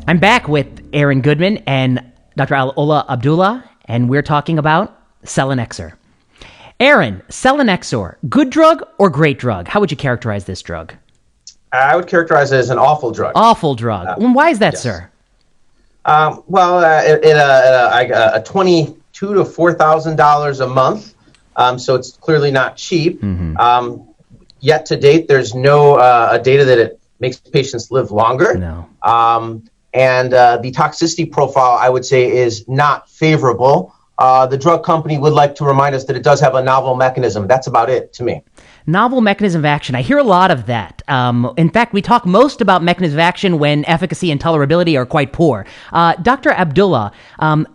I'm back with Aaron Goodman and Dr. Al-Ola Abdallah, and we're talking about Selinexor. Aaron, Selinexor, good drug or great drug? How would you characterize this drug? I would characterize it as an awful drug. Awful drug. Why is that, yes. sir? A $22,000 to $4,000 a month, so it's clearly not cheap. Yet to date, there's no data that it makes patients live longer. No. And the toxicity profile, I would say, is not favorable. The drug company would like to remind us that it does have a novel mechanism. That's about it to me. Novel mechanism of action. I hear a lot of that. In fact, we talk most about mechanism of action when efficacy and tolerability are quite poor. Dr. Abdallah,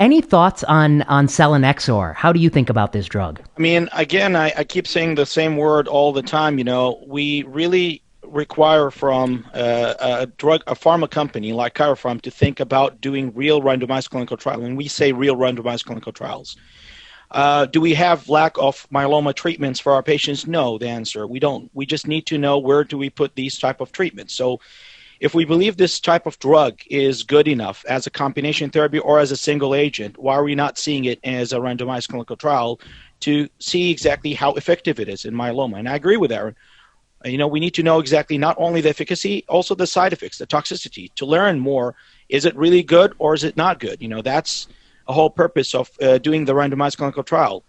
any thoughts on Selinexor? How do you think about this drug? I mean, again, I keep saying the same word all the time. You know, we really require from a pharma company like Chiropharm to think about doing real randomized clinical trials. When we say real randomized clinical trials, do we have lack of myeloma treatments for our patients? No, the answer, we don't. We just need to know where do we put these type of treatments. So if we believe this type of drug is good enough as a combination therapy or as a single agent, why are we not seeing it as a randomized clinical trial to see exactly how effective it is in myeloma? And I agree with Aaron. You know, we need to know exactly not only the efficacy, also the side effects, the toxicity, to learn more. Is it really good or is it not good? You know, that's a whole purpose of doing the randomized clinical trial.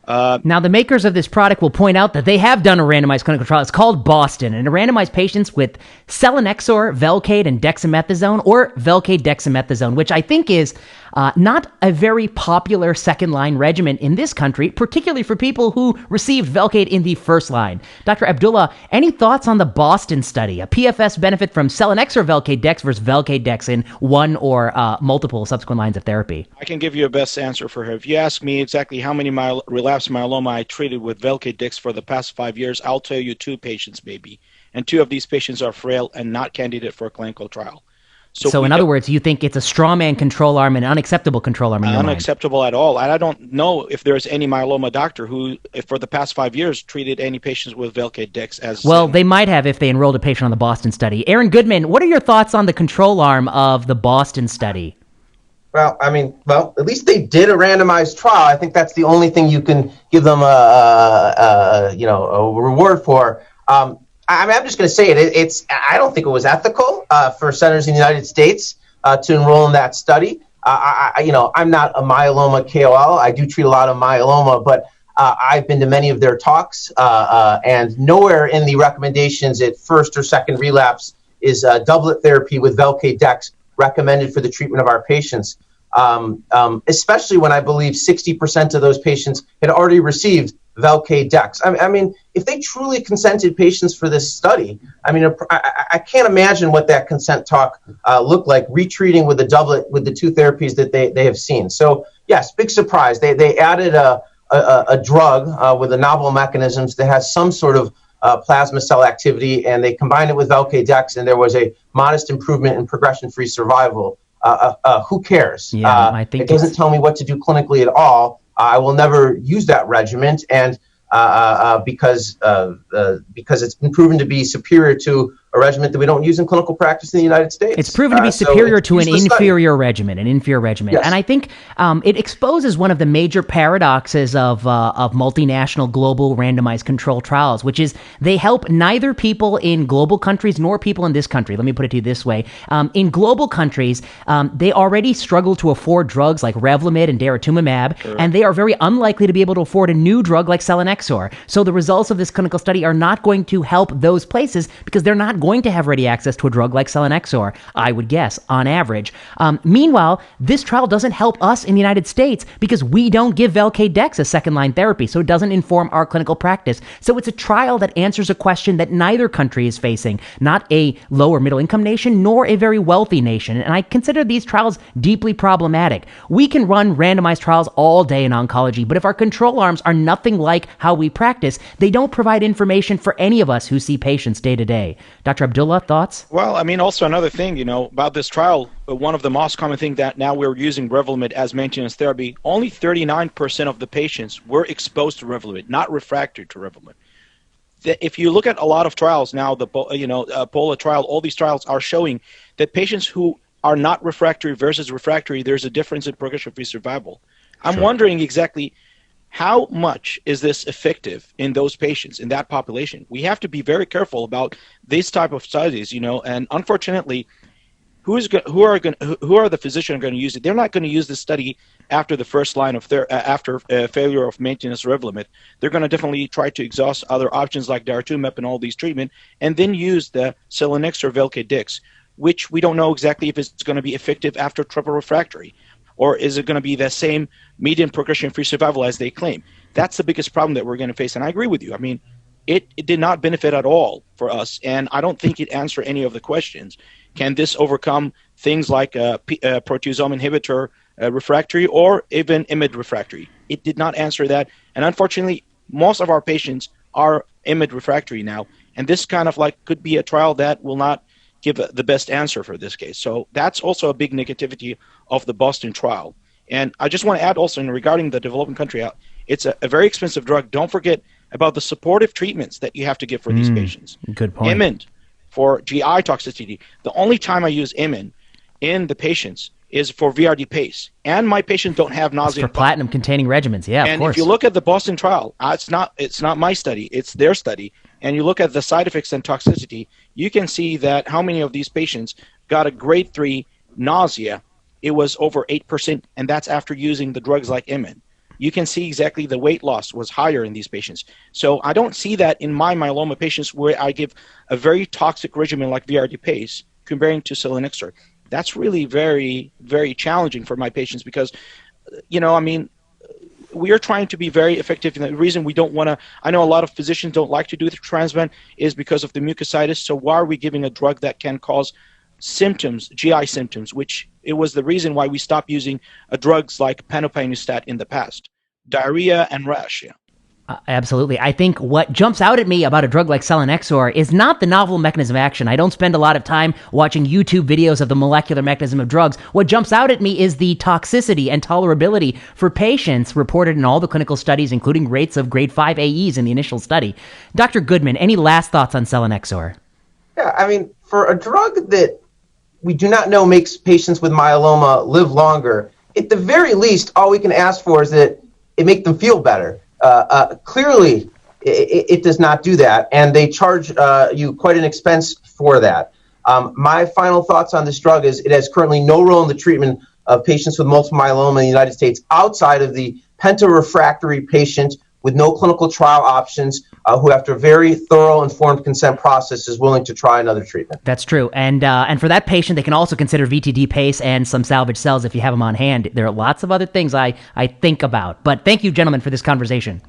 Now, the makers of this product will point out that they have done a randomized clinical trial. It's called Boston, and it randomized patients with Selinexor, Velcade, and dexamethasone, or Velcade dexamethasone, which I think is not a very popular second-line regimen in this country, particularly for people who received Velcade in the first line. Dr. Abdallah, any thoughts on the Boston study, a PFS benefit from Selinexor Velcade dex versus Velcade dex in one or multiple subsequent lines of therapy? I can give you a best answer for her. If you ask me exactly how many relapsed myeloma I treated with Velcade dex for the past 5 years, I'll tell you 2 patients maybe. And 2 of these patients are frail and not candidate for a clinical trial. So in other words, you think it's a straw man control arm and an unacceptable control arm in your mind? Unacceptable at all. And I don't know if there's any myeloma doctor who, for the past 5 years, treated any patients with Velcade dex as... Well, they might have if they enrolled a patient on the Boston study. Aaron Goodman, what are your thoughts on the control arm of the Boston study? Well, at least they did a randomized trial. I think that's the only thing you can give them a reward for. I'm just going to say it. I don't think it was ethical for centers in the United States to enroll in that study. I'm not a myeloma KOL. I do treat a lot of myeloma, but I've been to many of their talks, and nowhere in the recommendations at first or second relapse is doublet therapy with Velcade dex recommended for the treatment of our patients, especially when I believe 60% of those patients had already received Velcade dex. I mean, if they truly consented patients for this study, I can't imagine what that consent talk looked like, retreating with a doublet with the 2 therapies that they have seen. So yes, big surprise. They added a drug with a novel mechanisms that has some sort of plasma cell activity, and they combined it with Velcade dex, and there was a modest improvement in progression-free survival. Who cares? Yeah, I think it doesn't tell me what to do clinically at all. I will never use that regimen, and because it's been proven to be superior to a regimen that we don't use in clinical practice in the United States. It's proven to be superior to an inferior regimen, Yes. And I think it exposes one of the major paradoxes of multinational global randomized control trials, which is they help neither people in global countries nor people in this country. Let me put it to you this way. In global countries, they already struggle to afford drugs like Revlimid and daratumumab, and they are very unlikely to be able to afford a new drug like Selinexor. So the results of this clinical study are not going to help those places because they're not going to have ready access to a drug like Selinexor, I would guess, on average. Meanwhile, this trial doesn't help us in the United States because we don't give Velcade dex as second-line therapy, so it doesn't inform our clinical practice. So it's a trial that answers a question that neither country is facing, not a lower middle-income nation nor a very wealthy nation, and I consider these trials deeply problematic. We can run randomized trials all day in oncology, but if our control arms are nothing like how we practice, they don't provide information for any of us who see patients day to day. Dr. Abdallah, thoughts? Well, also another thing, about this trial, one of the most common things that now we're using Revlimid as maintenance therapy, only 39% of the patients were exposed to Revlimid, not refractory to Revlimid. If you look at a lot of trials now, the POLA trial, all these trials are showing that patients who are not refractory versus refractory, there's a difference in progression-free survival. I'm wondering exactly how much is this effective in those patients, in that population? We have to be very careful about these type of studies, and unfortunately, who are the physicians going to use it? They're not going to use this study after the first line of after failure of maintenance Revlimid. They're going to definitely try to exhaust other options like daratumumab and all these treatment, and then use the Selinexor Velcade-Dix, which we don't know exactly if it's going to be effective after triple refractory, or is it going to be the same median progression-free survival as they claim? That's the biggest problem that we're going to face, and I agree with you. I mean, it did not benefit at all for us, and I don't think it answered any of the questions. Can this overcome things like proteasome inhibitor refractory or even IMiD refractory? It did not answer that, and unfortunately, most of our patients are IMiD refractory now, and this kind of could be a trial that will not give the best answer for this case. So that's also a big negativity of the Boston trial. And I just want to add also regarding the developing country, it's a very expensive drug. Don't forget about the supportive treatments that you have to give for these patients. Good point. IMiD for GI toxicity. The only time I use IMiD in the patients is for VRD pace. And my patients don't have nausea. For platinum-containing regimens, yeah, and of course. If you look at the Boston trial, it's not my study, it's their study, and you look at the side effects and toxicity, you can see that how many of these patients got a grade 3 nausea. It was over 8%, and that's after using the drugs like IMiD. You can see exactly the weight loss was higher in these patients. So I don't see that in my myeloma patients where I give a very toxic regimen like VRD pace comparing to Selinexor. That's really very, very challenging for my patients because, we are trying to be very effective. And the reason we don't want to, I know a lot of physicians don't like to do the transplant is because of the mucositis. So why are we giving a drug that can cause symptoms, GI symptoms, which it was the reason why we stopped using drugs like panoplazomab in the past, diarrhea and rash. Yeah. Absolutely. I think what jumps out at me about a drug like Selinexor is not the novel mechanism of action. I don't spend a lot of time watching YouTube videos of the molecular mechanism of drugs. What jumps out at me is the toxicity and tolerability for patients reported in all the clinical studies, including rates of grade 5 AEs in the initial study. Dr. Goodman, any last thoughts on Selinexor? Yeah, I mean, for a drug that we do not know makes patients with myeloma live longer, at the very least, all we can ask for is that it make them feel better. Clearly, it does not do that, and they charge you quite an expense for that. My final thoughts on this drug is it has currently no role in the treatment of patients with multiple myeloma in the United States outside of the penta-refractory patient with no clinical trial options who, after a very thorough, informed consent process, is willing to try another treatment. That's true. And for that patient, they can also consider VTD pace and some salvage cells if you have them on hand. There are lots of other things I think about. But thank you, gentlemen, for this conversation.